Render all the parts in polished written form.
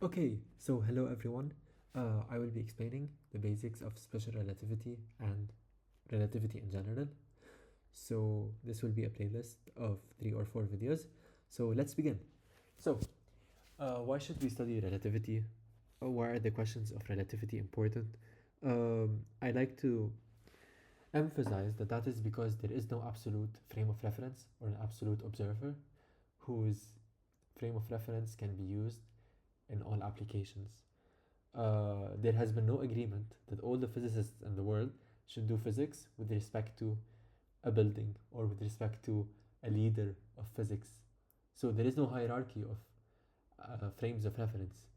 Okay, so hello everyone. I will be explaining the basics of special relativity and relativity in general. So this will be a playlist of 3 or 4 videos. So let's begin. So, why should we study relativity? Why are the questions of relativity important? I like to emphasize that that is because there is no absolute frame of reference or an absolute observer whose frame of reference can be used in all applications. There has been no agreement that all the physicists in the world should do physics with respect to a building or with respect to a leader of physics. So there is no hierarchy of frames of reference.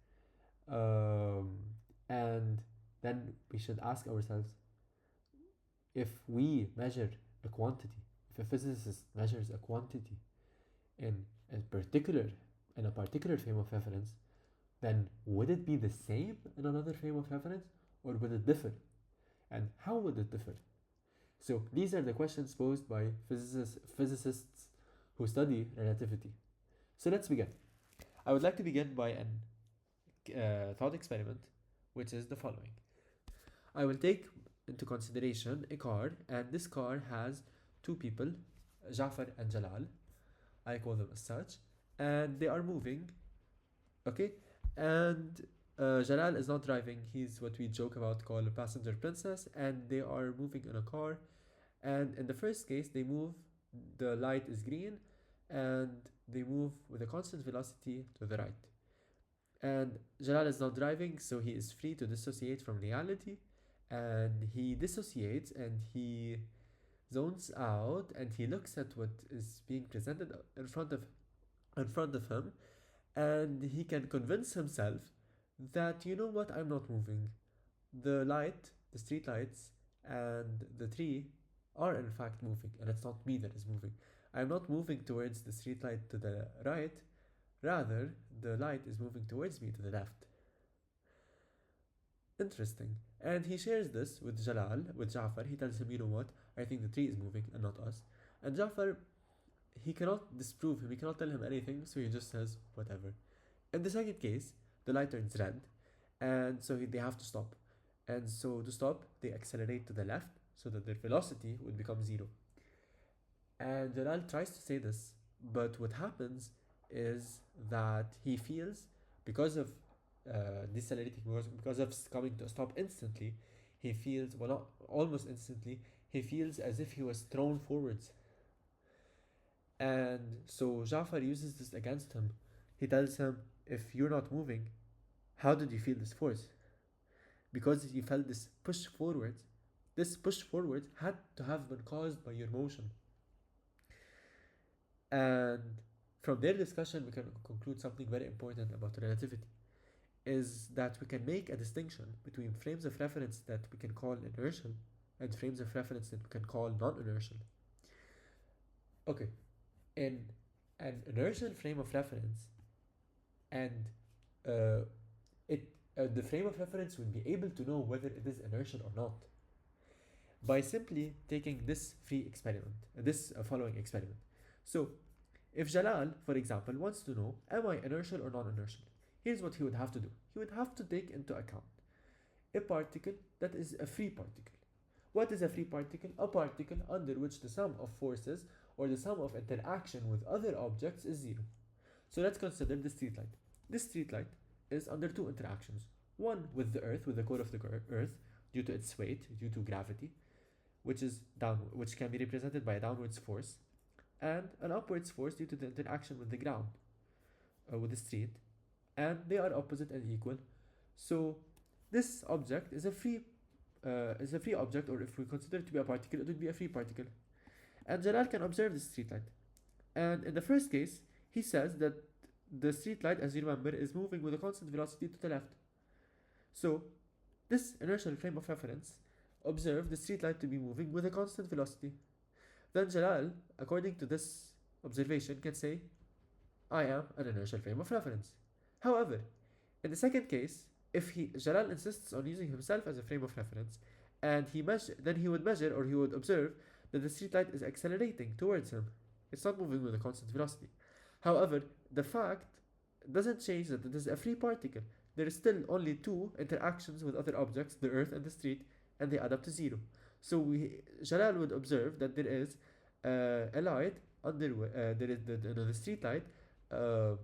And then we should ask ourselves, if we measure a quantity, if a physicist measures a quantity in a particular frame of reference, then would it be the same in another frame of reference or would it differ? And how would it differ? So these are the questions posed by physicists who study relativity. So let's begin. I would like to begin by an thought experiment, which is the following. I will take into consideration a car, and this car has two people, Jafar and Jalal. I call them as such, and they are moving. Okay, and Jalal is not driving. He's what we joke about call a passenger princess, and they are moving in a car. And in the first case, they move. The light is green, and they move with a constant velocity to the right. And Jalal is not driving, so he is free to dissociate from reality. And he dissociates and he zones out and he looks at what is being presented in front of him, and he can convince himself that, you know what, I'm not moving. The street lights, and the tree are in fact moving, and it's not me that is moving. I'm not moving towards the street light to the right, rather, the light is moving towards me to the left. Interesting. And he shares this with Jafar. He tells him, you know what, I think the tree is moving and not us. And Jafar, he cannot disprove him, he cannot tell him anything, so he just says, whatever. In the second case, the light turns red, and so they have to stop. And so to stop, they accelerate to the left so that their velocity would become zero. And Jalal tries to say this, but what happens is that he feels, because of decelerating, because of coming to a stop instantly, he feels, well, not almost instantly, he feels as if he was thrown forwards. And so Jafar uses this against him. He tells him, if you're not moving, how did you feel this force? Because he felt this push forward. This push forward had to have been caused by your motion. And from their discussion, we can conclude something very important about relativity, is that we can make a distinction between frames of reference that we can call inertial and frames of reference that we can call non-inertial. Okay, in an inertial frame of reference, and the frame of reference would be able to know whether it is inertial or not by simply taking this following experiment. So, if Jalal, for example, wants to know, am I inertial or non-inertial? Here's what he would have to do. He would have to take into account a particle that is a free particle. What is a free particle? A particle under which the sum of forces or the sum of interaction with other objects is zero. So let's consider the streetlight. This streetlight is under two interactions. One with the Earth, with the core of the Earth, due to its weight, due to gravity, which can be represented by a downwards force, and an upwards force due to the interaction with the ground, with the street, and they are opposite and equal. So this object is a free object, or if we consider it to be a particle, it would be a free particle. And Jalal can observe the streetlight. And in the first case, he says that the streetlight, as you remember, is moving with a constant velocity to the left. So this inertial frame of reference observed the streetlight to be moving with a constant velocity. Then Jalal, according to this observation, can say, I am an inertial frame of reference. However, in the second case, if Jalal insists on using himself as a frame of reference, and then he would measure, or he would observe, that the streetlight is accelerating towards him. It's not moving with a constant velocity. However, the fact doesn't change that it is a free particle. There is still only two interactions with other objects, the earth and the street, and they add up to zero. So Jalal would observe that there is a light there is the street light uh,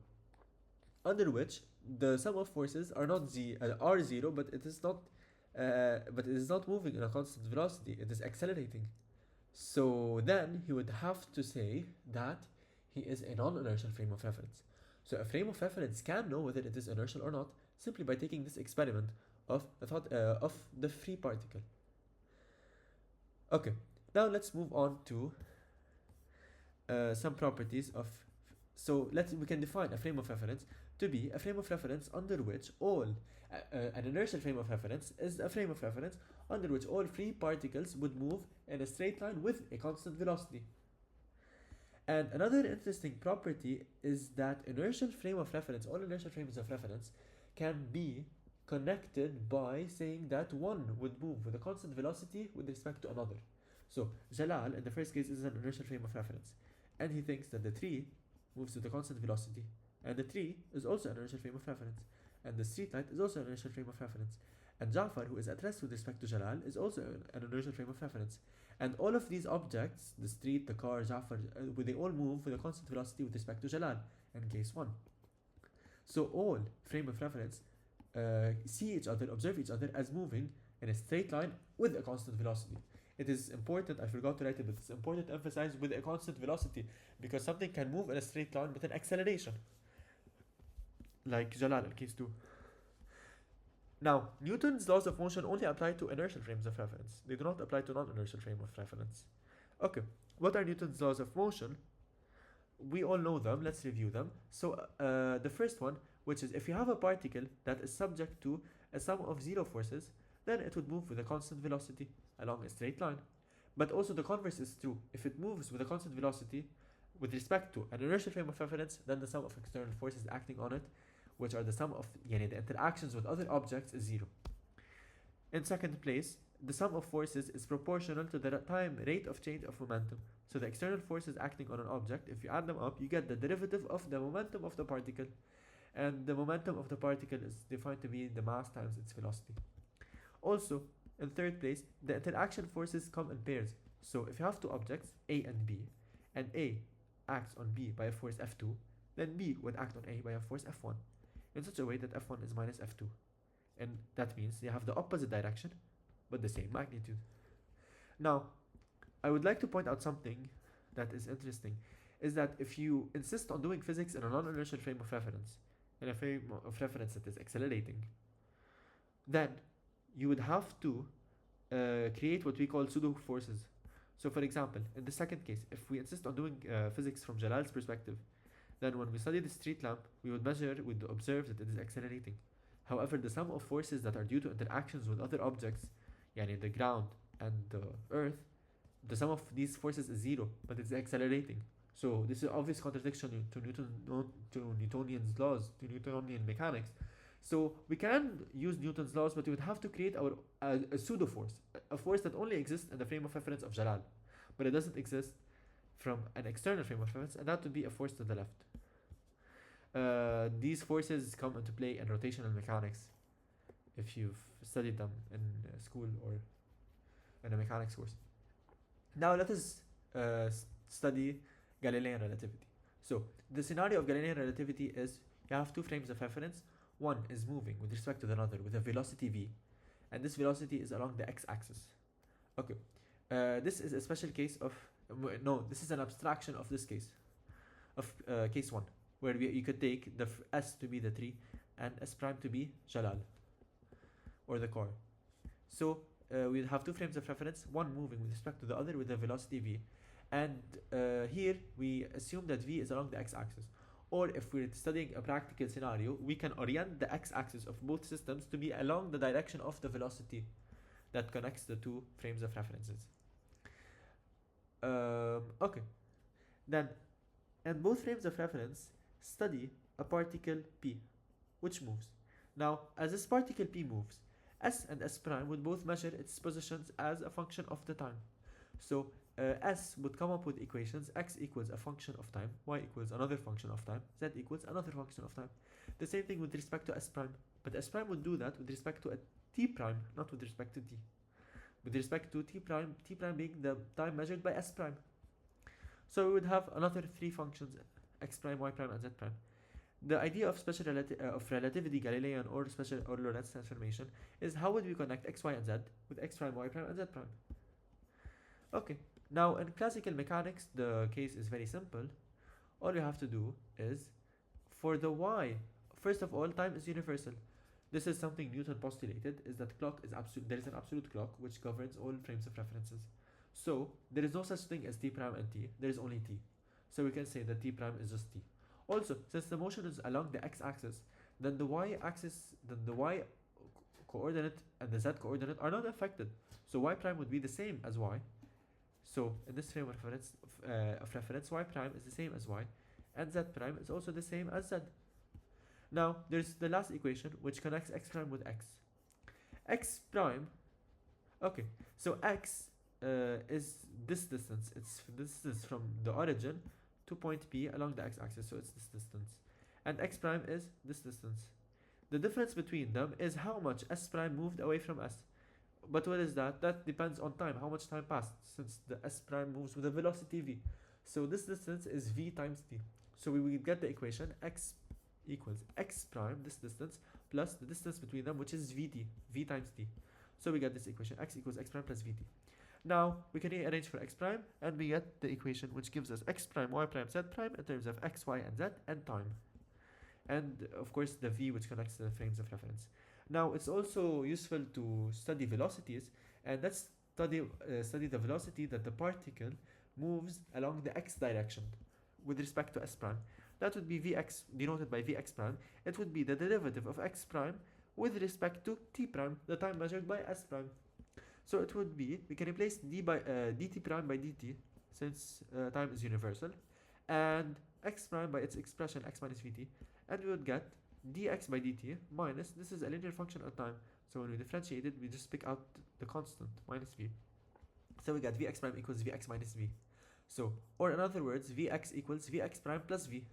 under which the sum of forces are zero, but it is not moving in a constant velocity. It is accelerating. So then he would have to say that he is a non-inertial frame of reference. So a frame of reference can know whether it is inertial or not simply by taking this experiment of the free particle. Okay, now let's move on to some properties of. So we can define a frame of reference to be a frame of reference under which an inertial frame of reference is a frame of reference under which all free particles would move in a straight line with a constant velocity. And another interesting property is that all inertial frames of reference can be connected by saying that one would move with a constant velocity with respect to another. So Jalal in the first case is an inertial frame of reference, and he thinks that the tree moves with a constant velocity, and the tree is also an inertial frame of reference, and the streetlight is also an inertial frame of reference, and Jafar, who is at rest with respect to Jalal, is also an inertial frame of reference. And all of these objects, the street, the car, Jafar, they all move with a constant velocity with respect to Jalal in case 1. So all frame of reference observe each other as moving in a straight line with a constant velocity. It is important, I forgot to write it, but it's important to emphasize with a constant velocity, because something can move in a straight line with an acceleration, like Jalal in case 2. Now, Newton's laws of motion only apply to inertial frames of reference. They do not apply to non-inertial frame of reference. Okay, what are Newton's laws of motion? We all know them, let's review them. So, the first one, which is if you have a particle that is subject to a sum of zero forces, then it would move with a constant velocity along a straight line. But also the converse is true. If it moves with a constant velocity with respect to an inertial frame of reference, then the sum of external forces acting on it, which are the sum of the interactions with other objects, is zero. In second place, the sum of forces is proportional to the time rate of change of momentum. So the external forces acting on an object, if you add them up, you get the derivative of the momentum of the particle. And the momentum of the particle is defined to be the mass times its velocity. Also, in third place, the interaction forces come in pairs. So if you have two objects, A and B, and A acts on B by a force F2, then B would act on A by a force F1, in such a way that F1 is minus F2. And that means they have the opposite direction, but the same magnitude. Now, I would like to point out something that is interesting, is that if you insist on doing physics in a non-inertial frame of reference, in a frame of reference that is accelerating, then you would have to create what we call pseudo forces. So for example, in the second case, if we insist on doing physics from Jalal's perspective, then when we study the street lamp, we would observe that it is accelerating. However, the sum of forces that are due to interactions with other objects, the ground and the earth, the sum of these forces is zero, but it's accelerating. So this is an obvious contradiction to Newtonian's laws, to Newtonian mechanics. So we can use Newton's laws, but we would have to create a pseudo force, a force that only exists in the frame of reference of Jalal, but it doesn't exist from an external frame of reference, and that would be a force to the left. These forces come into play in rotational mechanics, if you've studied them in school or in a mechanics course. Now let us study Galilean relativity. So the scenario of Galilean relativity is you have two frames of reference. One is moving with respect to the other with a velocity v, and this velocity is along the x-axis. Okay, this is a special case of this is an abstraction of this case, of case 1, where you could take the s to be the tree and s prime to be Jalal, or the car. So we have two frames of reference, one moving with respect to the other with a velocity v, and here we assume that v is along the x-axis. Or if we're studying a practical scenario, we can orient the x-axis of both systems to be along the direction of the velocity that connects the two frames of references. Okay, then in both frames of reference, study a particle P, which moves. Now, as this particle P moves, S and S prime would both measure its positions as a function of the time. So S would come up with equations: x equals a function of time, y equals another function of time, z equals another function of time. The same thing with respect to s prime, but s prime would do that with respect to a t prime, not with respect to t. With respect to t prime being the time measured by s prime. So we would have another three functions, x prime, y prime, and z prime. The idea of relativity Galilean or Lorentz transformation is how would we connect x, y, and z with x prime, y prime, and z prime. Okay, now in classical mechanics the case is very simple. All you have to do is, for the y, first of all, time is universal. This is something Newton postulated, is that clock is absolute. There is an absolute clock which governs all frames of references. So there is no such thing as t prime and t. There is only t. So we can say that t prime is just t. Also, since the motion is along the x-axis, then the y coordinate and the z coordinate are not affected. So y prime would be the same as y. So in this frame of reference, y prime is the same as y, and z prime is also the same as z. Now there's the last equation which connects x prime with x. X prime, okay, so x is this distance. It's the distance from the origin to point P along the x-axis, so it's this distance. And x prime is this distance. The difference between them is how much s prime moved away from s. But what is that? That depends on time, how much time passed, since the s prime moves with a velocity v. So this distance is v times t. So we will get the equation x equals x prime, this distance, plus the distance between them, which is vt, v times t. So we get this equation, x equals x prime plus vt. Now we can rearrange for x prime, and we get the equation which gives us x prime, y prime, z prime in terms of x, y, and z, and time. And of course the v which connects the frames of reference. Now it's also useful to study velocities, and let's study the velocity that the particle moves along the x direction with respect to s prime. That would be vx, denoted by vx prime. It would be the derivative of x prime with respect to t prime, the time measured by s prime. So it would be, we can replace dt prime by dt, since time is universal, and x prime by its expression x minus vt, and we would get dx by dt minus, this is a linear function at time, so when we differentiate it, we just pick out the constant, minus v. So we get vx prime equals vx minus v. So, or in other words, vx equals vx prime plus v.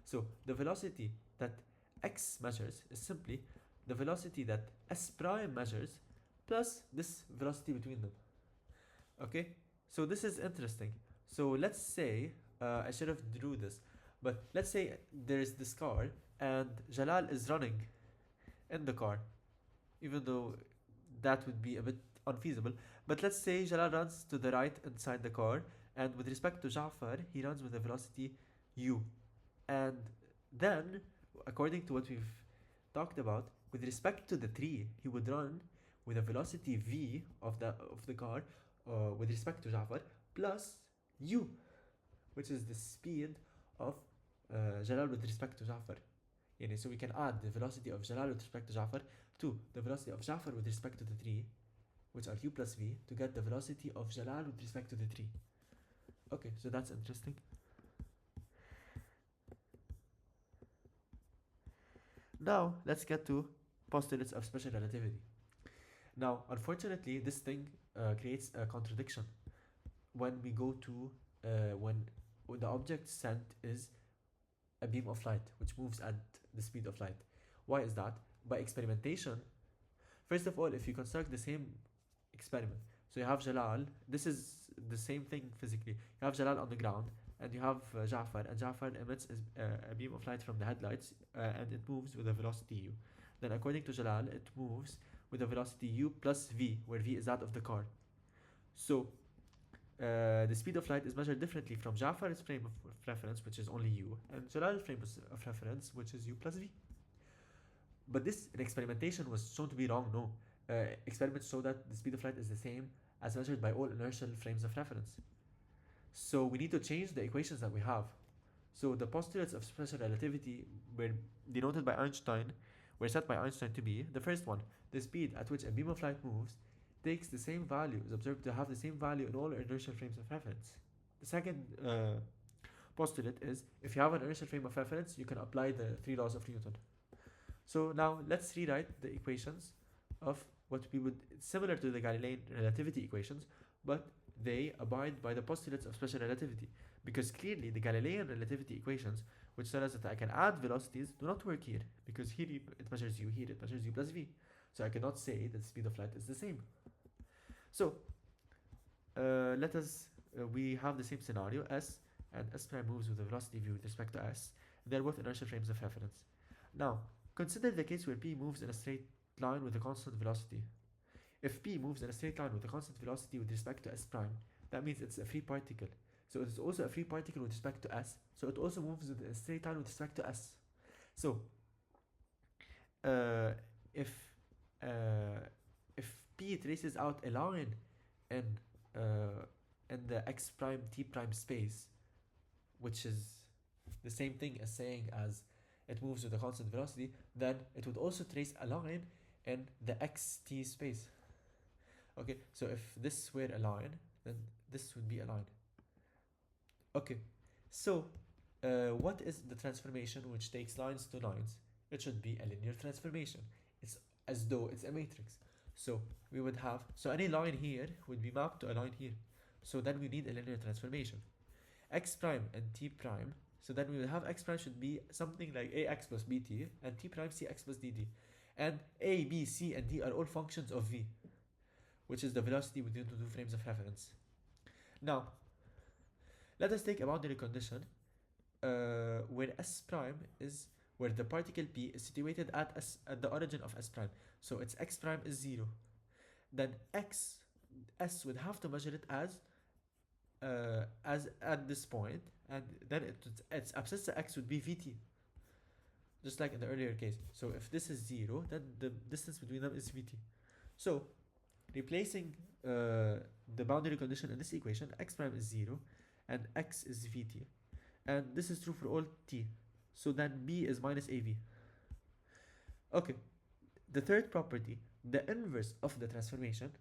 So the velocity that x measures is simply the velocity that s prime measures plus this velocity between them. Okay, so this is interesting. So let's say, I should have drew this, but let's say there is this car and Jalal is running in the car, even though that would be a bit unfeasible. But let's say Jalal runs to the right inside the car, and with respect to Ja'far, he runs with a velocity u. And then, according to what we've talked about, with respect to the tree, he would run with a velocity v of the car with respect to Ja'far plus u, which is the speed of Jalal with respect to Ja'far. So we can add the velocity of Jalal with respect to Ja'far to the velocity of Ja'far with respect to the tree, which are u plus v, to get the velocity of Jalal with respect to the tree. Okay, so that's interesting. Now let's get to postulates of special relativity. Now, unfortunately, this thing creates a contradiction when we go to when the object sent is a beam of light which moves at the speed of light. Why is that? By experimentation, first of all, if you construct the same experiment, so you have Jalal, this is the same thing physically. You have Jalal on the ground, and you have Ja'far, and Ja'far emits a beam of light from the headlights, and it moves with a velocity u. Then according to Jalal, it moves with a velocity u plus v, where v is that of the car. So the speed of light is measured differently from Ja'far's frame of reference, which is only u, and Jalal's frame of reference, which is u plus v. But this in experimentation was shown to be wrong. No, experiments show that the speed of light is the same as measured by all inertial frames of reference. So we need to change the equations that we have. So the postulates of special relativity were denoted by Einstein, were set by Einstein to be the first one: the speed at which a beam of light moves takes the same value, is observed to have the same value in all inertial frames of reference. The second postulate is, if you have an inertial frame of reference, you can apply the 3 laws of Newton. So now let's rewrite the equations of what we would, similar to the Galilean relativity equations, but they abide by the postulates of special relativity, because clearly the Galilean relativity equations which tells us that I can add velocities, do not work here, because here it measures u, here it measures u plus v. So I cannot say that the speed of light is the same. So let us, we have the same scenario, s and s prime moves with a velocity v with respect to s. They're both inertial frames of reference. Now, consider the case where p moves in a straight line with a constant velocity. If p moves in a straight line with a constant velocity with respect to s prime, that means it's a free particle. So it is also a free particle with respect to s, so it also moves in a straight line with respect to s. So if p traces out a line in the x prime t prime space, which is the same thing as saying as it moves with a constant velocity, then it would also trace a line in the xt space. Okay, so if this were a line, then this would be a line. Okay, so what is the transformation which takes lines to lines? It should be a linear transformation. It's as though it's a matrix. So we would have, so any line here would be mapped to a line here. So then we need a linear transformation. X prime and t prime, so then we will have x prime should be something like ax plus bt, and t prime cx plus dt. And a, b, c, and d are all functions of v, which is the velocity between the two frames of reference. Now, let us take a boundary condition where s prime is where the particle p is situated at the origin of s prime. So its x prime is 0. Then s would have to measure it as at this point, and then its abscissa x would be vt, just like in the earlier case. So if this is 0, then the distance between them is vt. So replacing the boundary condition in this equation, x prime is 0 and x is vt, and this is true for all t. So then b is minus av. Okay, the third property, the inverse of the transformation.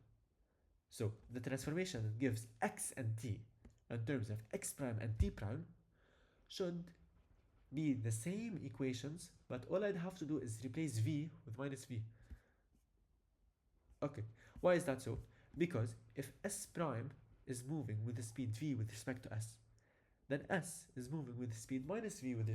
So the transformation that gives x and t in terms of x prime and t prime should be the same equations, but all I'd have to do is replace v with minus v. Okay, why is that so? Because if s prime is moving with the speed v with respect to s, then s is moving with the speed minus v with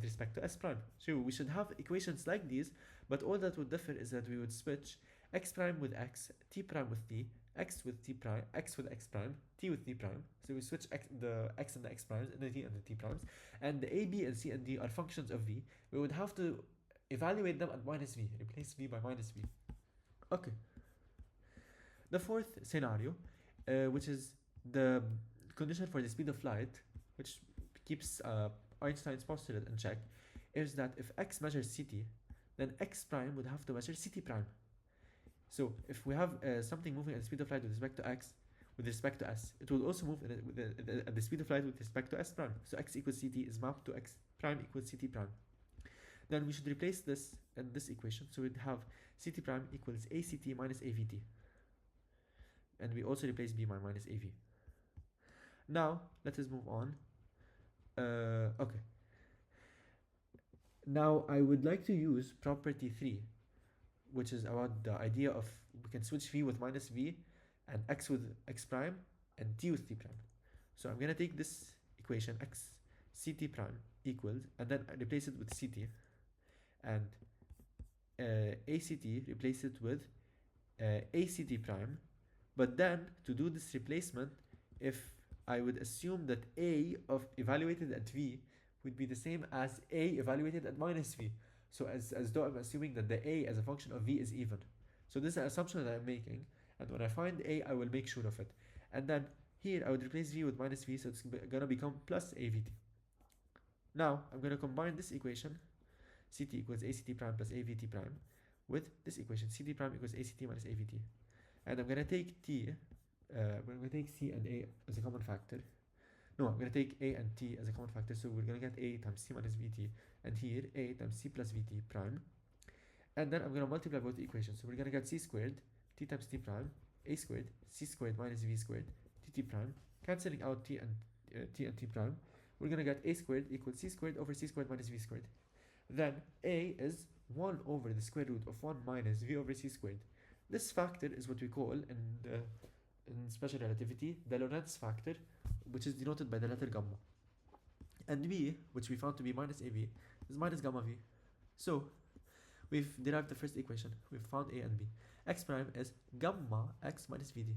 respect to s prime. So we should have equations like these, but all that would differ is that we would switch x prime with x, t prime with t, x with t prime, x with x prime, t with t prime. So we switch the x and the x primes and the t and the t primes, and the a, b, and c and d are functions of v. We would have to evaluate them at minus v, replace v by minus v. Okay. The fourth scenario, which is the condition for the speed of light, which keeps Einstein's postulate in check, is that if x measures ct, then x prime would have to measure ct prime. So if we have something moving at the speed of light with respect to x, with respect to s, it will also move at the speed of light with respect to s prime. So x equals ct is mapped to x prime equals ct prime. Then we should replace this in this equation. So we'd have ct prime equals act minus avt. And we also replace b by minus av. Now, let us move on. Okay. Now, I would like to use property 3, which is about the idea of we can switch v with minus v, and x with x prime, and t with t prime. So I'm going to take this equation, x ct prime equals, and then I replace it with ct, and act replace it with act prime. But then, to do this replacement, if I would assume that a of evaluated at v would be the same as a evaluated at minus v. So as though I'm assuming that the a as a function of v is even. So this is an assumption that I'm making, and when I find a, I will make sure of it. And then here I would replace v with minus v, so it's gonna become plus avt. Now I'm gonna combine this equation, ct equals act prime plus avt prime, with this equation, ct prime equals act minus avt. And I'm gonna take t, we're gonna take c and a as a common factor. No, I'm gonna take a and t as a common factor, so we're gonna get a times c minus vt, and here a times c plus vt prime. And then I'm gonna multiply both equations, so we're gonna get c squared, t times t prime, a squared, c squared minus v squared, tt prime, cancelling out t and t prime. We're gonna get a squared equals c squared over c squared minus v squared. Then a is 1 over the square root of 1 minus v over c squared. This factor is what we call in special relativity the Lorentz factor, which is denoted by the letter gamma. And v, which we found to be minus av, is minus gamma v. So we've derived the first equation. We've found a and b. X prime is gamma x minus vd.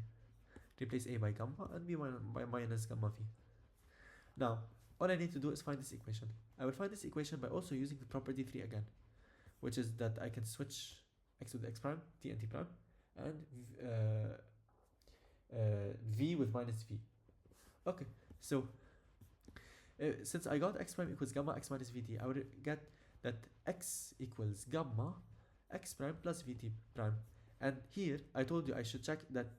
Replace a by gamma and b by minus gamma v. Now, all I need to do is find this equation. I will find this equation by also using the property 3 again, which is that I can switch x with x prime, t and t prime, and v with minus v. Okay, so since I got x prime equals gamma x minus vt, I would get that x equals gamma x prime plus vt prime. And here I told you I should check that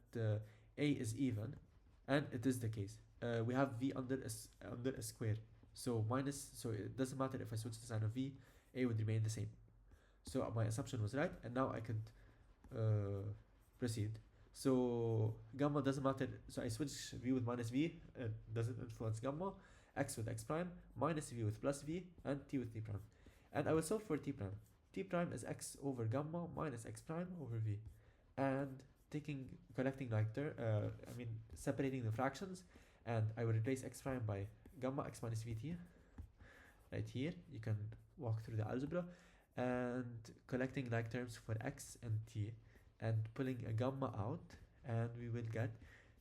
a is even, and it is the case. We have v under a square, so it doesn't matter if I switch the sign of v, a would remain the same. So my assumption was right, and now I could proceed. So gamma doesn't matter, so I switch v with minus v, it doesn't influence gamma, x with x prime, minus v with plus v, and t with t prime. And I will solve for t prime. T prime is x over gamma minus x prime over v. And separating the fractions, and I will replace x prime by gamma x minus vt right here. You can walk through the algebra, and collecting like terms for x and t, and pulling a gamma out, and we will get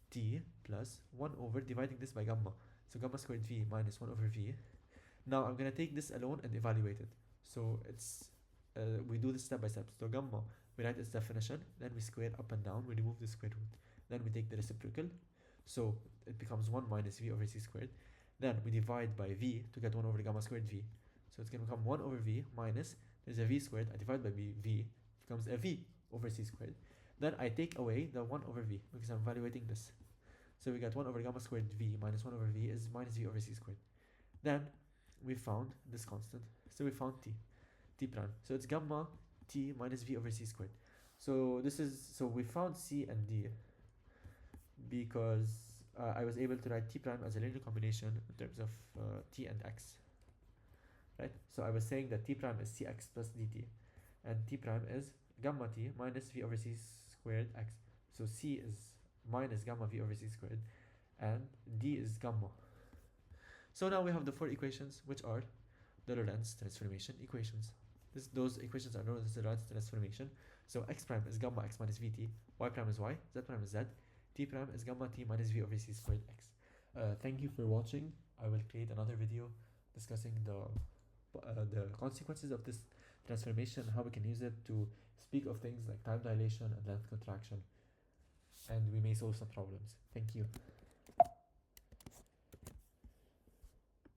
t plus 1 over dividing this by gamma. So gamma squared v minus 1 over v. Now I'm going to take this alone and evaluate it. So it's we do this step by step. So gamma, we write its definition, then we square up and down, we remove the square root, then we take the reciprocal, so it becomes 1 minus v over c squared. Then we divide by v to get 1 over gamma squared v. So it's going to become 1 over v minus, there's a v squared, I divide by v, becomes a v over c squared. Then I take away the 1 over v because I'm evaluating this. So we get 1 over gamma squared v minus 1 over v is minus v over c squared. Then we found this constant, so we found t prime. So it's gamma t minus v over c squared. So we found c and d because I was able to write t prime as a linear combination in terms of t and x, right? So I was saying that t prime is cx plus dt, and t prime is gamma t minus v over c squared x. So c is minus gamma v over c squared, and d is gamma. So now we have the 4 equations, which are the Lorentz transformation equations. Those equations are known as the Lorentz transformation. So x prime is gamma x minus vt, y prime is y, z prime is z, t prime is gamma t minus v over c squared x. Thank you for watching. I will create another video discussing the consequences of this transformation, how we can use it to speak of things like time dilation and length contraction, and we may solve some problems. Thank you.